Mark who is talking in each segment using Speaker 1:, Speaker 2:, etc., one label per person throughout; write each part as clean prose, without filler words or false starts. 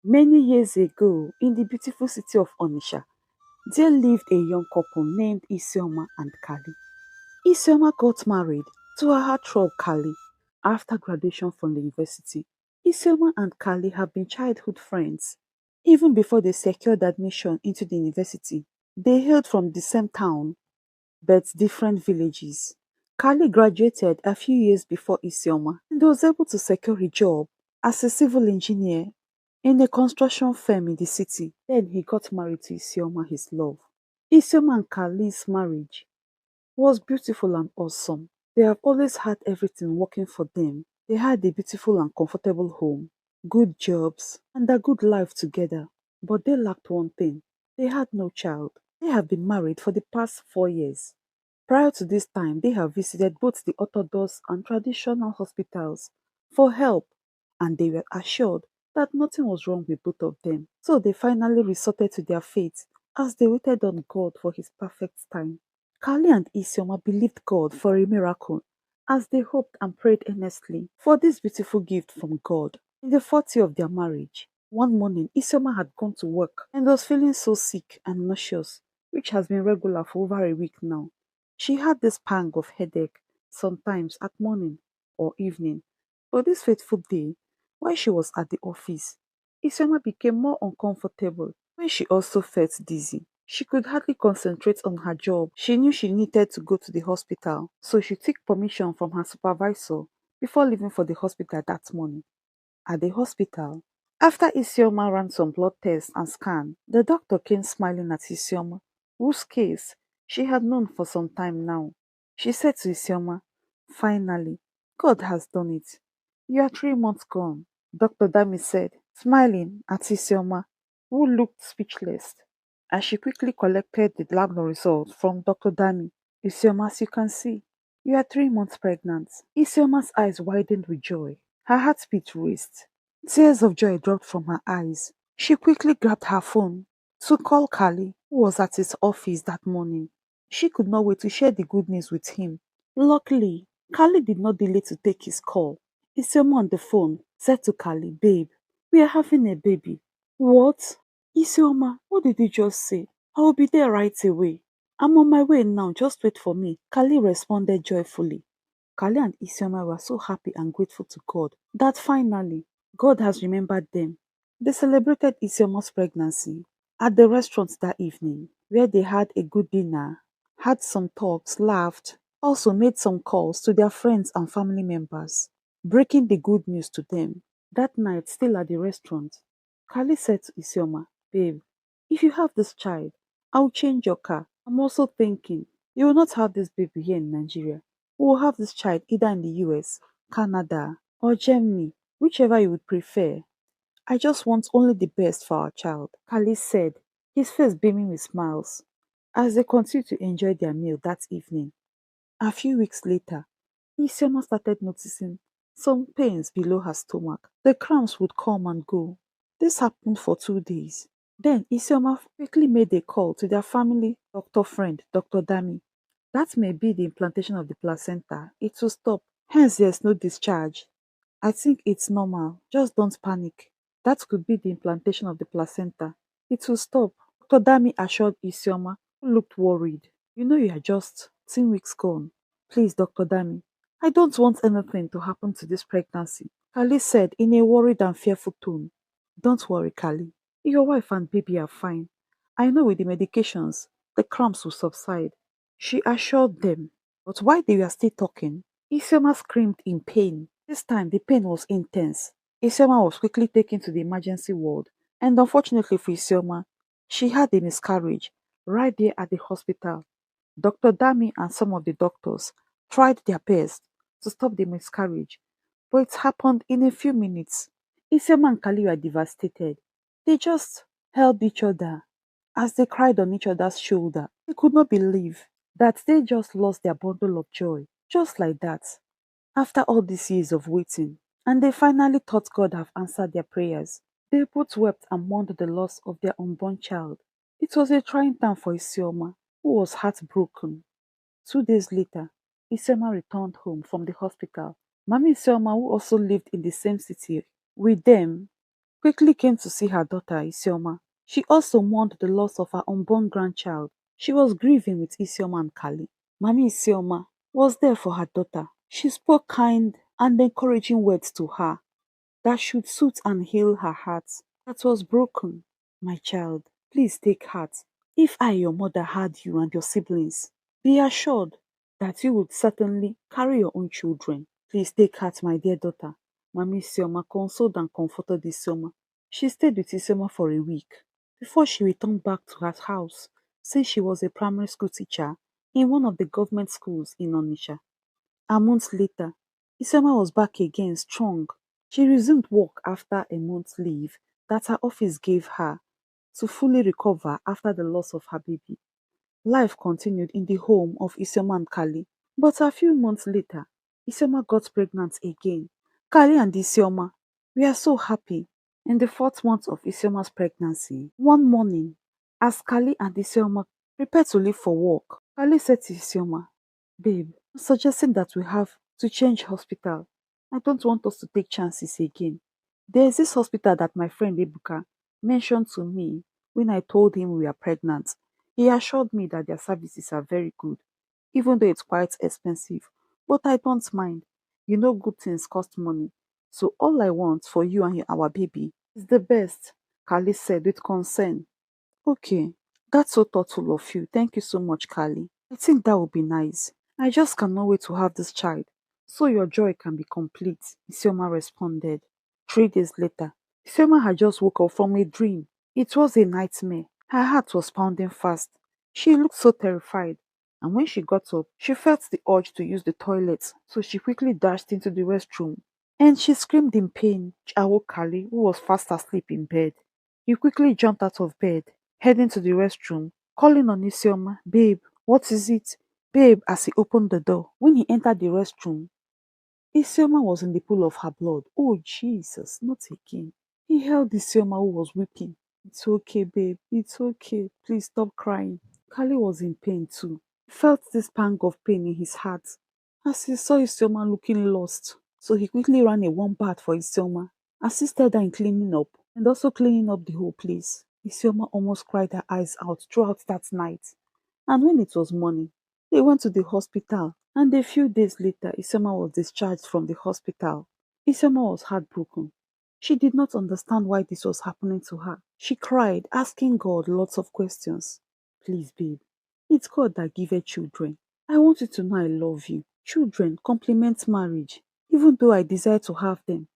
Speaker 1: Many years ago, in the beautiful city of Onitsha, there lived a young couple named Isioma and Kali. Isioma got married to her heartthrob Kali after graduation from the university. Isioma and Kali have been childhood friends. Even before they secured admission into the university, they hailed from the same town but different villages. Kali graduated a few years before Isioma and was able to secure a job as a civil engineer in a construction firm in the city. Then he got married to Isioma, his love. Isioma and Kali's marriage was beautiful and awesome. They have always had everything working for them. They had a beautiful and comfortable home, good jobs, and a good life together. But they lacked one thing. They had no child. They have been married for the past 4 years. Prior to this time, they have visited both the Orthodox and traditional hospitals for help, and they were assured that nothing was wrong with both of them. So they finally resorted to their fate as they waited on God for His perfect time. Kali and Isioma believed God for a miracle as they hoped and prayed earnestly for this beautiful gift from God. In the 40th of their marriage, one morning Isioma had gone to work and was feeling so sick and nauseous, which has been regular for over a week now. She had this pang of headache sometimes at morning or evening. But this fateful day, while she was at the office, Isioma became more uncomfortable when she also felt dizzy. She could hardly concentrate on her job. She knew she needed to go to the hospital, so she took permission from her supervisor before leaving for the hospital that morning. At the hospital, after Isioma ran some blood tests and scan, the doctor came smiling at Isioma, whose case she had known for some time now. She said to Isioma, "Finally, God has done it. You are 3 months gone," Dr. Dami said, smiling at Isioma, who looked speechless, as she quickly collected the lab results from Dr. Dami. "Isioma, as you can see, you are 3 months pregnant." Isioma's eyes widened with joy. Her heartbeat raced. Tears of joy dropped from her eyes. She quickly grabbed her phone to call Kali, who was at his office that morning. She could not wait to share the good news with him. Luckily, Kali did not delay to take his call. Isioma on the phone said to Kali, "Babe, we are having a baby." "What?" "Isioma, what did you just say?" "I will be there right away. I'm on my way now, just wait for me," Kali responded joyfully. Kali and Isioma were so happy and grateful to God that finally God has remembered them. They celebrated Isioma's pregnancy at the restaurant that evening, where they had a good dinner, had some talks, laughed, also made some calls to their friends and family members, breaking the good news to them. That night, still at the restaurant, Kali said to Isioma, "Babe, if you have this child, I'll change your car. I'm also thinking you will not have this baby here in Nigeria. We will have this child either in the US, Canada, or Germany, whichever you would prefer. I just want only the best for our child," Kali said, his face beaming with smiles, as they continued to enjoy their meal that evening. A few weeks later, Isioma started noticing some pains below her stomach. The cramps would come and go. This happened for 2 days. Then Isioma quickly made a call to their family doctor friend, Dr. Dami. "That may be the implantation of the placenta. It will stop. Hence, there's no discharge. I think it's normal. Just don't panic. That could be the implantation of the placenta. It will stop." Dr. Dami assured Isioma, who looked worried. "You know you are just 10 weeks gone. Please, Dr. Dami, I don't want anything to happen to this pregnancy," Kali said in a worried and fearful tone. "Don't worry, Kali. Your wife and baby are fine. I know with the medications, the cramps will subside," she assured them. But while they were still talking, Isioma screamed in pain. This time, the pain was intense. Isioma was quickly taken to the emergency ward, and unfortunately for Isioma, she had a miscarriage right there at the hospital. Dr. Dami and some of the doctors tried their best to stop the miscarriage, but it happened in a few minutes. Isioma and Kali were devastated. They just held each other as they cried on each other's shoulder. They could not believe that they just lost their bundle of joy, just like that, after all these years of waiting. And they finally thought God have answered their prayers. They both wept and mourned the loss of their unborn child. It was a trying time for Isioma, who was heartbroken. 2 days later, Isioma returned home from the hospital. Mami Isioma, who also lived in the same city with them, quickly came to see her daughter Isioma. She also mourned the loss of her unborn grandchild. She was grieving with Isioma and Kali. Mami Isioma was there for her daughter. She spoke kind and encouraging words to her that should soothe and heal her heart that was broken. My child, please take heart. If I, your mother, had you and your siblings, be assured that you would certainly carry your own children. Please take heart, my dear daughter. Mami Isioma consoled and comforted Isioma. She stayed with Isioma for a week before she returned back to her house, since she was a primary school teacher in one of the government schools in Onitsha. A month later, Isioma was back again strong. She resumed work after a month's leave that her office gave her to fully recover after the loss of her baby. Life continued in the home of Isioma and Kali, but a few months later, Isioma got pregnant again. Kali and Isioma were so happy. In the fourth month of Isioma's pregnancy, one morning, as Kali and Isioma prepared to leave for work, Kali said to Isioma, "Babe, I'm suggesting that we have to change hospital. I don't want us to take chances again. There's this hospital that my friend Ebuka mentioned to me when I told him we are pregnant. He assured me that their services are very good, even though it's quite expensive. But I don't mind. You know good things cost money. So all I want for you and our baby is the best," Kali said with concern. "Okay, that's so thoughtful of you. Thank you so much, Kali. I think that would be nice. I just cannot wait to have this child, so your joy can be complete," Isioma responded. 3 days later, Isioma had just woke up from a dream. It was a nightmare. Her heart was pounding fast. She looked so terrified, and when she got up, she felt the urge to use the toilet, so she quickly dashed into the restroom. And she screamed in pain. Awoke Kali, who was fast asleep in bed. He quickly jumped out of bed, heading to the restroom, calling on Isioma, "Babe, what is it? Babe," as he opened the door. When he entered the restroom, Isioma was in the pool of her blood. Oh, Jesus, not again. He held Isioma, who was weeping. "It's okay, babe. It's okay. Please stop crying." Kali was in pain too. He felt this pang of pain in his heart as he saw Isioma looking lost. So he quickly ran a warm bath for Isioma, assisted her in cleaning up, and also cleaning up the whole place. Isioma almost cried her eyes out throughout that night. And when it was morning, they went to the hospital, and a few days later, Isioma was discharged from the hospital. Isioma was heartbroken. She did not understand why this was happening to her. She cried, asking God lots of questions. "Please, babe, it's God that giveth children. I want you to know I love you. Children complement marriage, even though I desire to have them.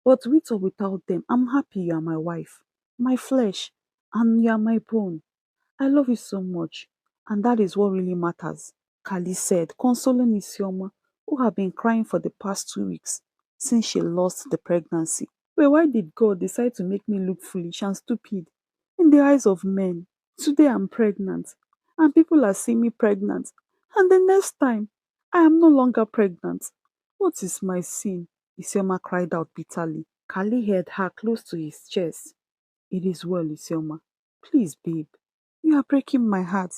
Speaker 1: But with or without them, I'm happy you are my wife, my flesh, and you are my bone. I love you so much, and that is what really matters," Kali said, consoling Isioma, who had been crying for the past 2 weeks since she lost the pregnancy. "Well, why did God decide to make me look foolish and stupid in the eyes of men? Today I'm pregnant, and people are seeing me pregnant, and the next time I am no longer pregnant. What is my sin?" Isioma cried out bitterly. Kali held her close to his chest. "It is well, Isioma. Please, babe. You are breaking my heart.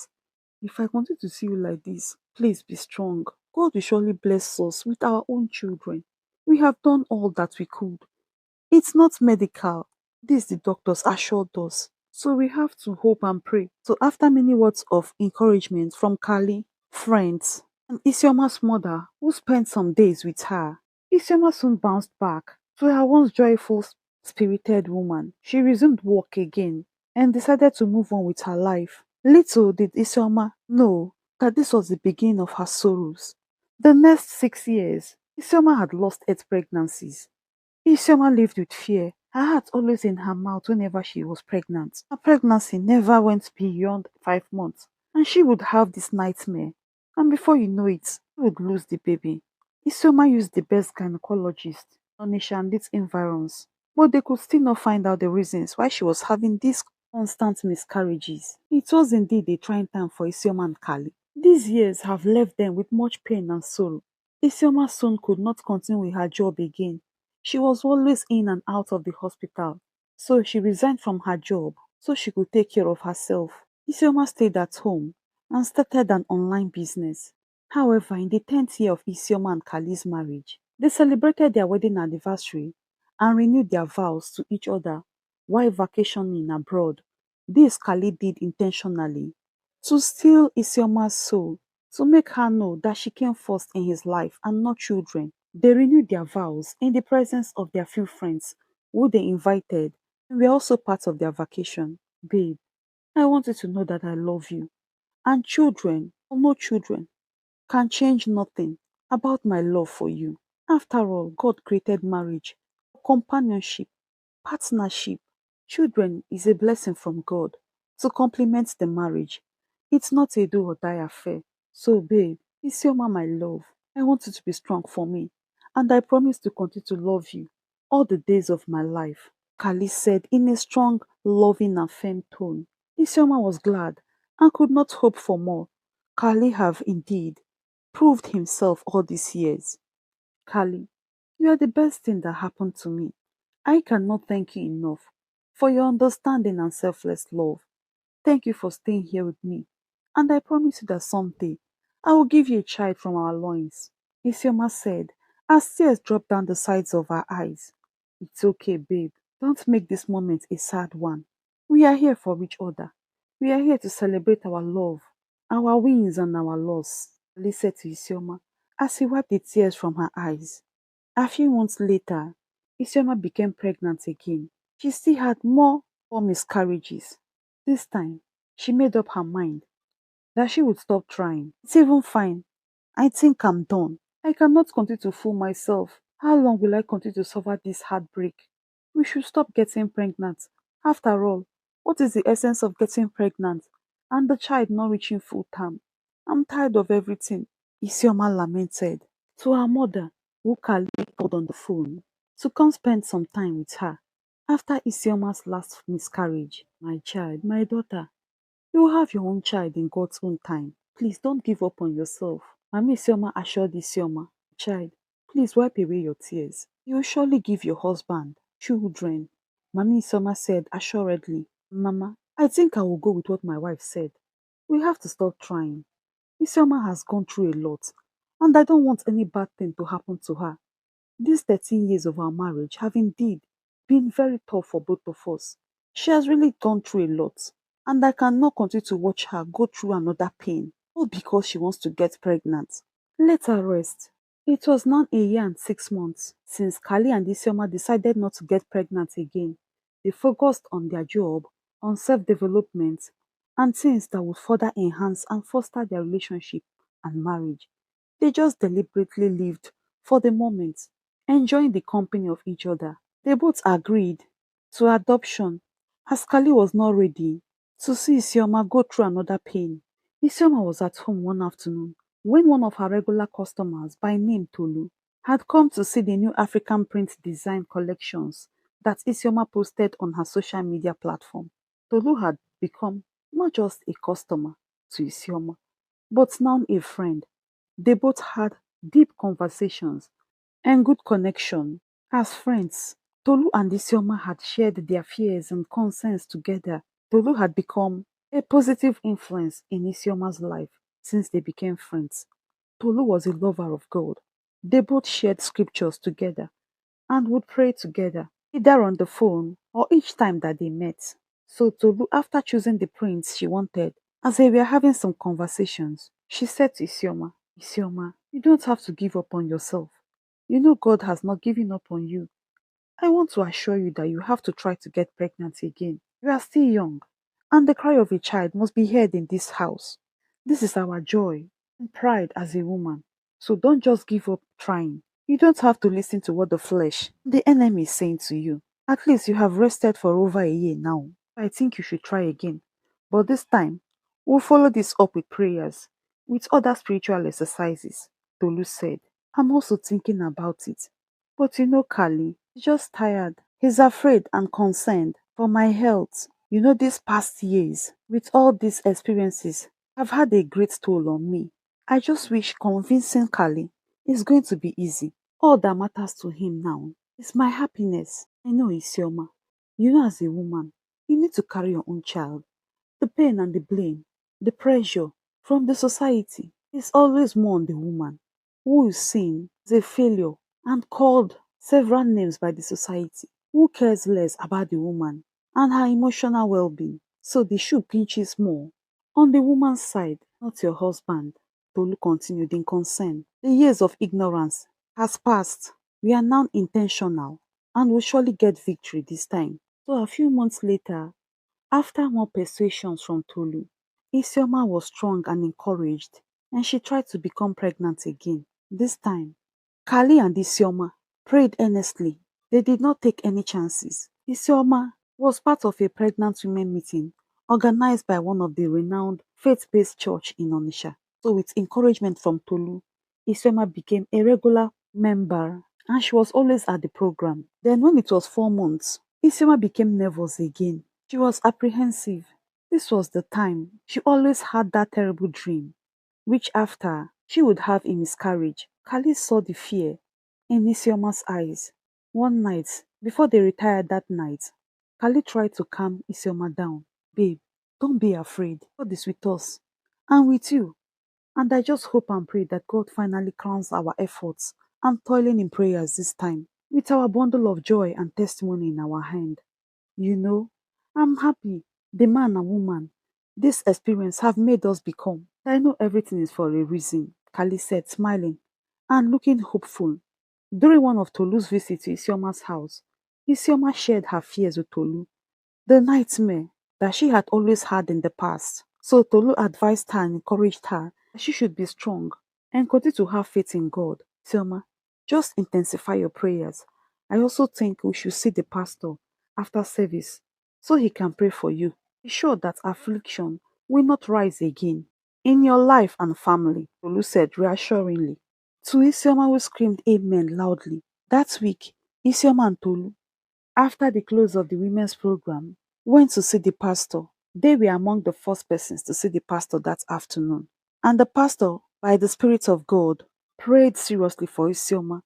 Speaker 1: If I continue to see you like this, please be strong. God will surely bless us with our own children. We have done all that we could. It's not medical. This the doctors assured us. So we have to hope and pray." So after many words of encouragement from Kali, friends, and Isioma's mother, who spent some days with her, Isioma soon bounced back to her once joyful, spirited woman. She resumed work again and decided to move on with her life. Little did Isioma know that this was the beginning of her sorrows. The next 6 years, Isioma had lost 8 pregnancies. Isioma lived with fear, her heart always in her mouth whenever she was pregnant. Her pregnancy never went beyond 5 months, and she would have this nightmare. And before you know it, she would lose the baby. Isioma used the best gynecologist on Onisha and its environs, but they could still not find out the reasons why she was having these constant miscarriages. It was indeed a trying time for Isioma and Kali. These years have left them with much pain and sorrow. Isioma soon could not continue with her job again. She was always in and out of the hospital, so she resigned from her job so she could take care of herself. Isioma stayed at home and started an online business. However, in the 10th year of Isioma and Kali's marriage, they celebrated their wedding anniversary and renewed their vows to each other while vacationing abroad. This Kali did intentionally to steal Isioma's soul, to make her know that she came first in his life and not children. They renewed their vows in the presence of their few friends who they invited and were also part of their vacation. Babe, I want you to know that I love you. And children, or no children, can change nothing about my love for you. After all, God created marriage for companionship, partnership. Children is a blessing from God to complement the marriage. It's not a do or die affair. So, babe, Isioma, my love, I want you to be strong for me, and I promise to continue to love you all the days of my life. Kali said in a strong, loving, and firm tone. Isioma was glad and could not hope for more. Kali have indeed proved himself all these years. Kali, you are the best thing that happened to me. I cannot thank you enough for your understanding and selfless love. Thank you for staying here with me. And I promise you that someday I will give you a child from our loins. Isioma said as tears dropped down the sides of her eyes. It's okay, babe. Don't make this moment a sad one. We are here for each other. We are here to celebrate our love, our wins and our loss. Ali said to Isioma as he wiped the tears from her eyes. A few months later, Isioma became pregnant again. She still had more miscarriages. This time, she made up her mind that she would stop trying. It's even fine. I think I'm done. I cannot continue to fool myself. How long will I continue to suffer this heartbreak? We should stop getting pregnant. After all, what is the essence of getting pregnant and the child not reaching full term? I'm tired of everything, Isioma lamented. To her mother, who Kali called on the phone to come spend some time with her after Isioma's last miscarriage. My child, my daughter, you will have your own child in God's own time. Please don't give up on yourself. Mami Isioma assured Isioma, child, please wipe away your tears. You will surely give your husband children. Mami Isioma said assuredly, Mama, I think I will go with what my wife said. We have to stop trying. Isioma has gone through a lot, and I don't want any bad thing to happen to her. These 13 years of our marriage have indeed been very tough for both of us. She has really gone through a lot, and I cannot continue to watch her go through another pain, all because she wants to get pregnant. Let her rest. It was now a year and 6 months since Kali and Isioma decided not to get pregnant again. They focused on their job, on self-development, and things that would further enhance and foster their relationship and marriage. They just deliberately lived for the moment, enjoying the company of each other. They both agreed to adoption as Kali was not ready to see Isioma go through another pain. Isioma was at home one afternoon when one of her regular customers by name Tolu had come to see the new African print design collections that Isioma posted on her social media platform. Tolu had become not just a customer to Isioma, but now a friend. They both had deep conversations and good connection. As friends, Tolu and Isioma had shared their fears and concerns together. Tolu had become a positive influence in Isioma's life since they became friends. Tolu was a lover of God. They both shared scriptures together and would pray together, either on the phone or each time that they met. So Tolu, after choosing the prints she wanted, as they were having some conversations, she said to Isioma, Isioma, you don't have to give up on yourself. You know God has not given up on you. I want to assure you that you have to try to get pregnant again. You are still young, and the cry of a child must be heard in this house. This is our joy and pride as a woman. So don't just give up trying. You don't have to listen to what the flesh, the enemy is saying to you. At least you have rested for over a year now. I think you should try again. But this time, we'll follow this up with prayers, with other spiritual exercises, Tolu said. I'm also thinking about it. But you know, Kali, he's just tired. He's afraid and concerned for my health. You know, these past years, with all these experiences, have had a great toll on me. I just wish convincing Kali is going to be easy. All that matters to him now is my happiness. I know, Isioma. You know, as a woman, you need to carry your own child. The pain and the blame, the pressure from the society is always more on the woman, who is seen as a failure and called several names by the society. Who cares less about the woman? and her emotional well-being. So the shoe pinches more on the woman's side, not your husband. Tolu continued in concern. The years of ignorance has passed. We are now intentional and will surely get victory this time. So a few months later, after more persuasions from Tolu, Isioma was strong and encouraged, and she tried to become pregnant again. This time, Kali and Isioma prayed earnestly. They did not take any chances. Isioma was part of a pregnant women meeting organized by one of the renowned faith-based church in Onitsha. So with encouragement from Tolu, Isioma became a regular member and she was always at the program. Then when it was 4 months, Isioma became nervous again. She was apprehensive. This was the time she always had that terrible dream, which after she would have a miscarriage. Kali saw the fear in Isioma's eyes. One night, before they retired that night, Kali tried to calm Isioma down. Babe, don't be afraid. God is with us and with you. And I just hope and pray that God finally crowns our efforts and toiling in prayers this time with our bundle of joy and testimony in our hand. You know, I'm happy the man and woman this experience have made us become. I know everything is for a reason, Kali said, smiling and looking hopeful. During one of Tolu's visits to Isioma's house, Isioma shared her fears with Tolu, the nightmare that she had always had in the past. So Tolu advised her and encouraged her that she should be strong and continue to have faith in God. Isioma, just intensify your prayers. I also think we should see the pastor after service so he can pray for you. Be sure that affliction will not rise again in your life and family, Tolu said reassuringly. To Isioma, who screamed amen loudly. That week, Isioma and Tolu, after the close of the women's program, went to see the pastor. They were among the first persons to see the pastor that afternoon. And the pastor, by the Spirit of God, prayed seriously for Isioma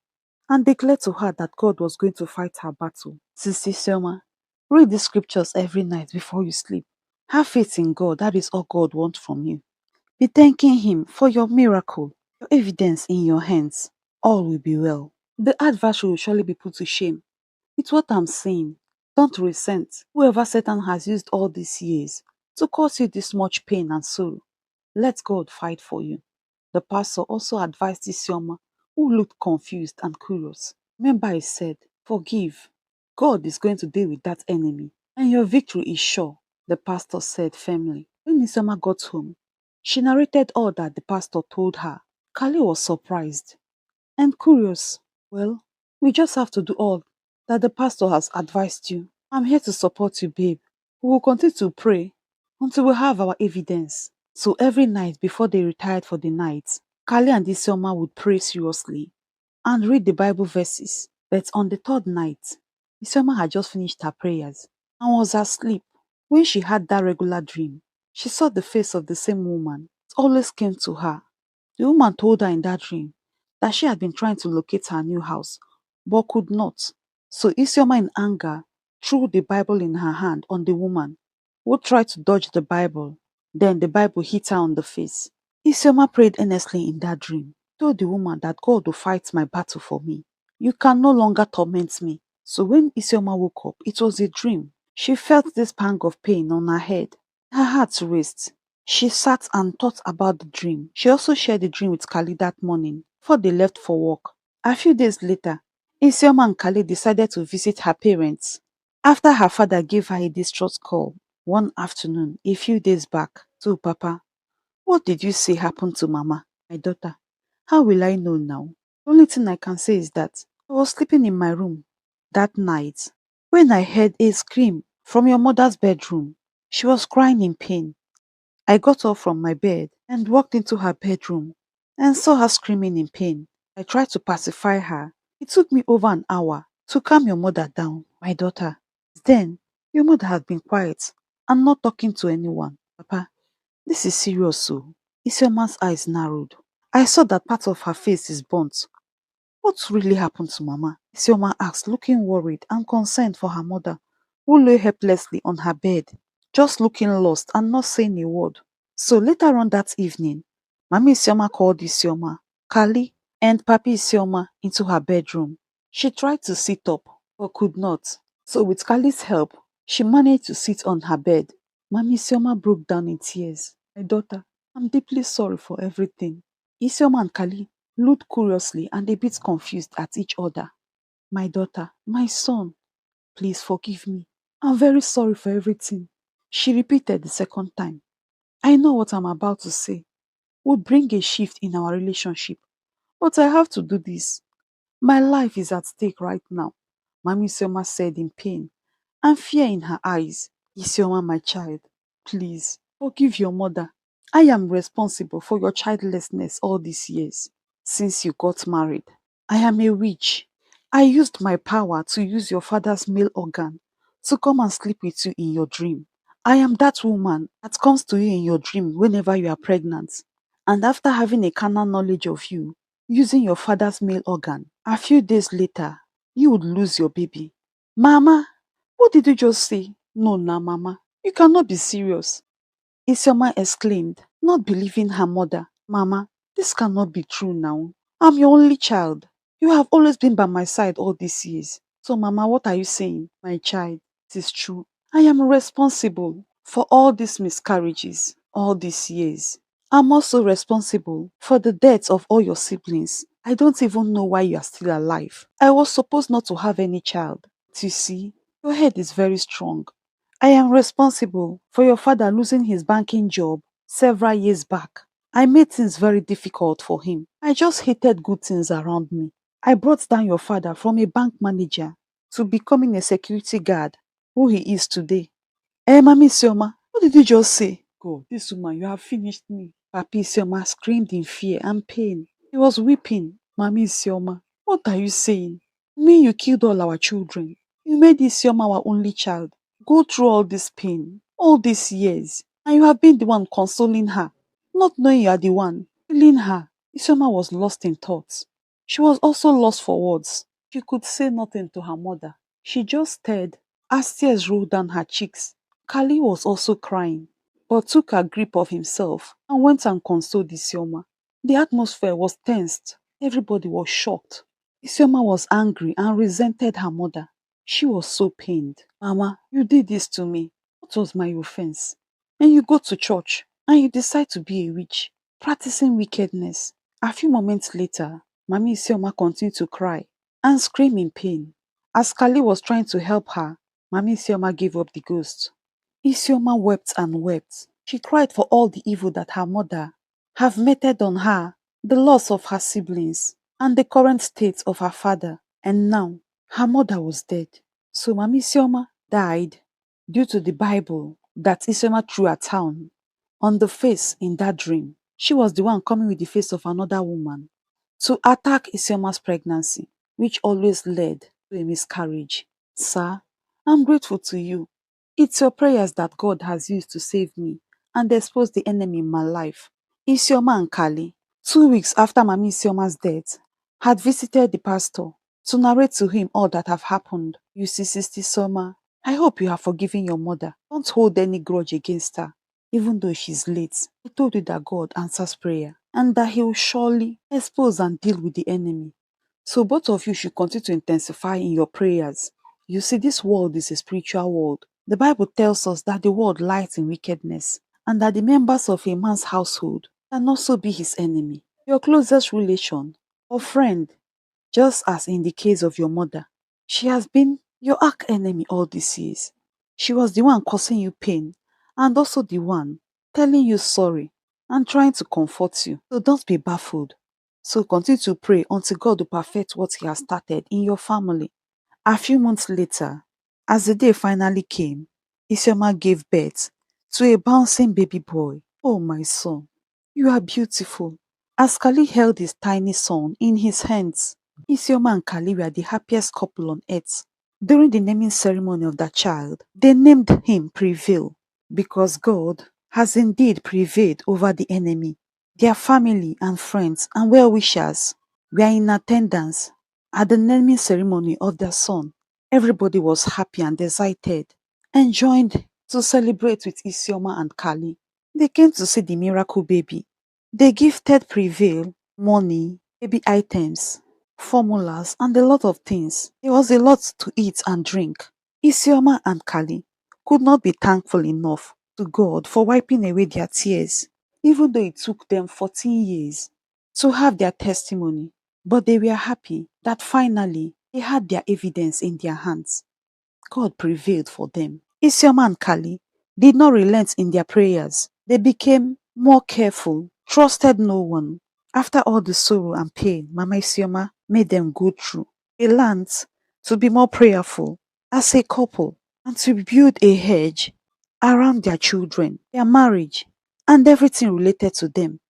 Speaker 1: and declared to her that God was going to fight her battle. Sister Isioma, read the scriptures every night before you sleep. Have faith in God. That is all God wants from you. Be thanking Him for your miracle, your evidence in your hands. All will be well. The adversary will surely be put to shame. It's what I'm saying. Don't resent whoever Satan has used all these years to cause you this much pain and sorrow. Let God fight for you. The pastor also advised Isioma, who looked confused and curious. Remember, he said, forgive. God is going to deal with that enemy, and your victory is sure, the pastor said firmly. When Isioma got home, she narrated all that the pastor told her. Kali was surprised and curious. Well, we just have to do all that the pastor has advised you. I'm here to support you, babe. We will continue to pray until we have our evidence. So every night before they retired for the night, Kali and Isioma would pray seriously and read the Bible verses. But on the third night, Isioma had just finished her prayers and was asleep. When she had that regular dream, she saw the face of the same woman. It always came to her. The woman told her in that dream that she had been trying to locate her new house, but could not. So Isioma in anger threw the Bible in her hand on the woman, who tried to dodge the Bible. Then the Bible hit her on the face. Isioma prayed earnestly in that dream, told the woman that God will fight my battle for me. You can no longer torment me. So when Isioma woke up, it was a dream. She felt this pang of pain on her head. Her heart raced. She sat and thought about the dream. She also shared the dream with Kali that morning before they left for work. A few days later, Isioma and Kali decided to visit her parents after her father gave her a distraught call one afternoon a few days back. So, Papa, what did you say happened to Mama, my daughter? How will I know now? The only thing I can say is that I was sleeping in my room that night when I heard a scream from your mother's bedroom. She was crying in pain. I got up from my bed and walked into her bedroom and saw her screaming in pain. I tried to pacify her. It took me over an hour to calm your mother down, my daughter. Then, your mother had been quiet and not talking to anyone. Papa, this is serious, so. Isioma's eyes narrowed. I saw that part of her face is burnt. What really happened to Mama? Isioma asked, looking worried and concerned for her mother, who lay helplessly on her bed, just looking lost and not saying a word. So later on that evening, Mami Isioma called Isioma, Kali, and Papi Isioma into her bedroom. She tried to sit up, but could not. So with Kali's help, She managed to sit on her bed. Mami Isioma broke down in tears. My daughter, I'm deeply sorry for everything. Isioma and Kali looked curiously and a bit confused at each other. My daughter, my son, please forgive me. I'm very sorry for everything. She repeated the second time. I know what I'm about to say would bring a shift in our relationship, but I have to do this. My life is at stake right now, Mami Isioma said in pain and fear in her eyes. Isioma, my child, please forgive your mother. I am responsible for your childlessness all these years since you got married. I am a witch. I used my power to use your father's male organ to come and sleep with you in your dream. I am that woman that comes to you in your dream whenever you are pregnant. And after having a carnal knowledge of you, using your father's male organ, a few days later, you would lose your baby. Mama, what did you just say? No, Mama. You cannot be serious. Isioma exclaimed, not believing her mother. Mama, this cannot be true now. I'm your only child. You have always been by my side all these years. So, Mama, what are you saying? My child, it is true. I am responsible for all these miscarriages all these years. I'm also responsible for the deaths of all your siblings. I don't even know why you are still alive. I was supposed not to have any child. But you see, your head is very strong. I am responsible for your father losing his banking job several years back. I made things very difficult for him. I just hated good things around me. I brought down your father from a bank manager to becoming a security guard, who he is today. Mami Isioma, what did you just say? God, this woman, you have finished me. Papi Isioma screamed in fear and pain. He was weeping. Mami Isioma, what are you saying? Me, you killed all our children. You made Isioma our only child go through all this pain, all these years, and you have been the one consoling her, not knowing you are the one killing her. Isioma was lost in thoughts. She was also lost for words. She could say nothing to her mother. She just stared as tears rolled down her cheeks. Kali was also crying, but took a grip of himself and went and consoled Isioma. The atmosphere was tensed. Everybody was shocked. Isioma was angry and resented her mother. She was so pained. Mama, you did this to me. What was my offense? And you go to church and you decide to be a witch, practicing wickedness. A few moments later, Mami Isioma continued to cry and scream in pain. As Kali was trying to help her, Mami Isioma gave up the ghost. Isioma wept and wept. She cried for all the evil that her mother have meted on her, the loss of her siblings, and the current state of her father. And now, her mother was dead. So Mami Isioma died due to the Bible that Isioma threw at town on the face in that dream. She was the one coming with the face of another woman to attack Isioma's pregnancy, which always led to a miscarriage. Sir, I'm grateful to you. It's your prayers that God has used to save me and expose the enemy in my life. Isioma and Kali, 2 weeks after Mami Isioma's death, had visited the pastor to narrate to him all that have happened. You see, Sister Soma, I hope you have forgiven your mother. Don't hold any grudge against her, even though she's late. I told you that God answers prayer and that he will surely expose and deal with the enemy. So both of you should continue to intensify in your prayers. You see, this world is a spiritual world. The Bible tells us that the world lies in wickedness and that the members of a man's household can also be his enemy, your closest relation or friend, just as in the case of your mother. She has been your arch enemy all these years. She was the one causing you pain and also the one telling you sorry and trying to comfort you. So don't be baffled. So continue to pray until God will perfect what he has started in your family. A few months later, as the day finally came, Isioma gave birth to a bouncing baby boy. Oh my son, you are beautiful. As Kali held his tiny son in his hands, Isioma and Kali were the happiest couple on earth. During the naming ceremony of that child, they named him Prevail because God has indeed prevailed over the enemy. Their family and friends and well-wishers were in attendance at the naming ceremony of their son. Everybody was happy and excited and joined to celebrate with Isioma and Kali. They came to see the miracle baby. They gifted Prevail money, baby items, formulas, and a lot of things. There was a lot to eat and drink. Isioma and Kali could not be thankful enough to God for wiping away their tears, even though it took them 14 years to have their testimony. But they were happy that finally they had their evidence in their hands. God prevailed for them. Isioma and Kali did not relent in their prayers. They became more careful, trusted no one. After all the sorrow and pain Mama Isioma made them go through, they learned to be more prayerful as a couple and to build a hedge around their children, their marriage, and everything related to them.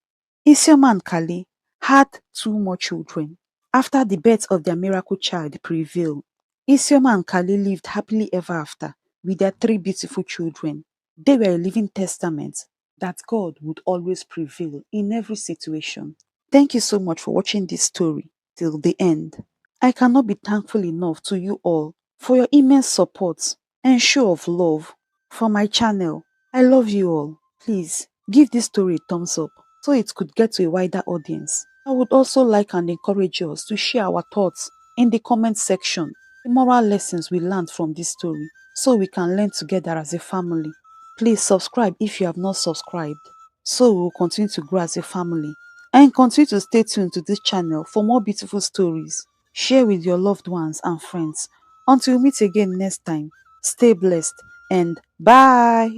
Speaker 1: Isioma and Kali had two more children. After the birth of their miracle child prevailed, Isioma and Kali lived happily ever after with their three beautiful children. They were a living testament that God would always prevail in every situation. Thank you so much for watching this story till the end. I cannot be thankful enough to you all for your immense support and show of love for my channel. I love you all. Please give this story a thumbs up so it could get to a wider audience. I would also like and encourage us to share our thoughts in the comment section, the moral lessons we learned from this story, so we can learn together as a family. Please subscribe if you have not subscribed, so we will continue to grow as a family. And continue to stay tuned to this channel for more beautiful stories. Share with your loved ones and friends. Until we meet again next time, stay blessed and bye.